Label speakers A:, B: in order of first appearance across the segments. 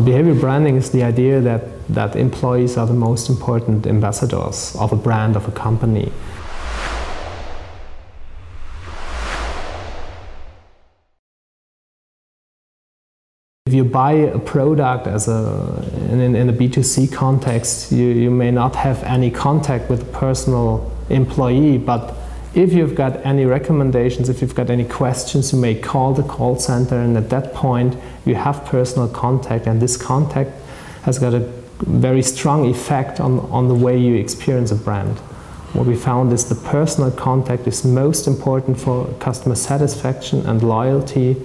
A: Behavior branding is the idea that employees are the most important ambassadors of a brand, of a company. If you buy a product in a B2C context, you may not have any contact with a personal employee, but if you've got any recommendations, if you've got any questions, you may call the call center, and at that point you have personal contact, and this contact has got a very strong effect on the way you experience a brand. What we found is the personal contact is most important for customer satisfaction and loyalty.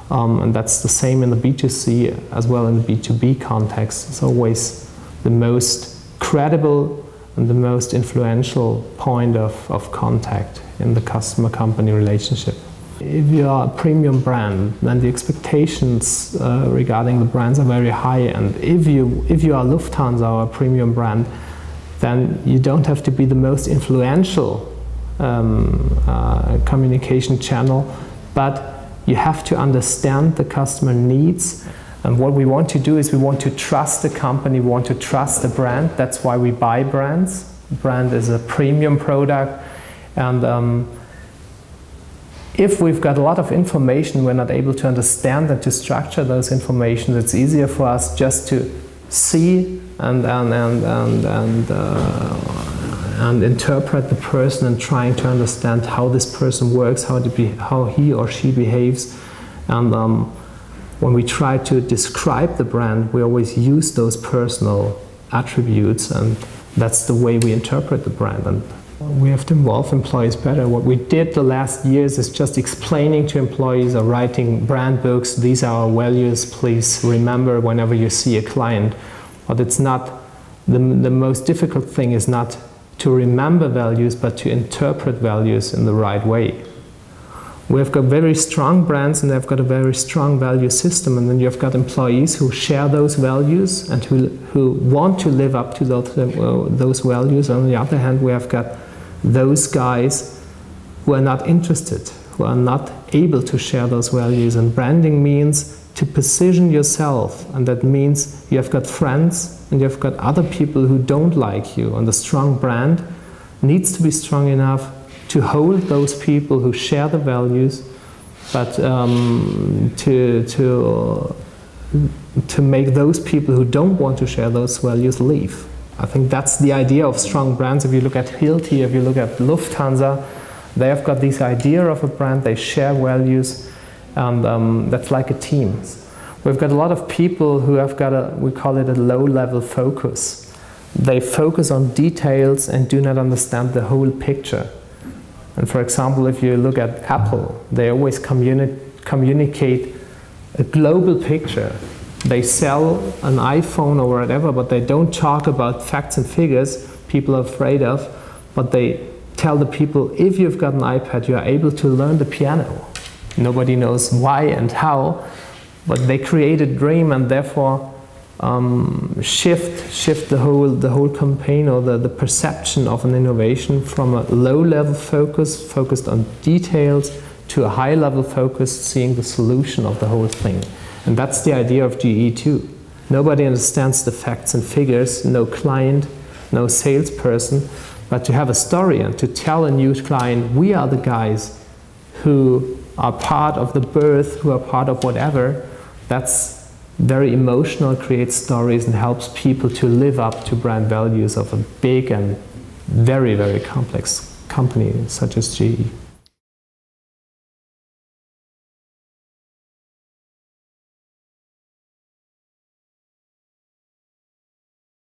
A: And that's the same in the B2C as well in the B2B context. It's always the most credible and the most influential point of contact in the customer-company relationship. If you are a premium brand, then the expectations regarding the brands are very high, and if you are Lufthansa or a premium brand, then you don't have to be the most influential communication channel, but you have to understand the customer needs, and what we want to do is we want to trust the company, we want to trust the brand. That's why we buy brands. Brand is a premium product, and if we've got a lot of information, we're not able to understand and to structure those information. It's easier for us just to see and interpret the person and trying to understand how this person works, how he or she behaves. And when we try to describe the brand, we always use those personal attributes, and that's the way we interpret the brand. And we have to involve employees better. What we did the last years is just explaining to employees or writing brand books. These are our values, please remember whenever you see a client. But it's not, the most difficult thing is not to remember values, but to interpret values in the right way. We've got very strong brands and they've got a very strong value system, and then you've got employees who share those values and who want to live up to those values. On the other hand, we have got those guys who are not interested, who are not able to share those values. And branding means to position yourself, and that means you have got friends and you've got other people who don't like you, and the strong brand needs to be strong enough to hold those people who share the values, but to make those people who don't want to share those values leave. I think that's the idea of strong brands. If you look at Hilti, if you look at Lufthansa, they have got this idea of a brand, they share values, and that's like a team. We've got a lot of people who have got we call it a low-level focus. They focus on details and do not understand the whole picture. And for example, if you look at Apple, they always communicate a global picture. They sell an iPhone or whatever, but they don't talk about facts and figures people are afraid of, but they tell the people, if you've got an iPad, you are able to learn the piano. Nobody knows why and how, but they create a dream and therefore shift the whole campaign or the perception of an innovation from a low-level focus, focused on details, to a high-level focus, seeing the solution of the whole thing. And that's the idea of GE too. Nobody understands the facts and figures, no client, no salesperson, but to have a story and to tell a new client, we are the guys who are part of the birth, who are part of whatever, that's very emotional, creates stories and helps people to live up to brand values of a big and very, very complex company such as GE.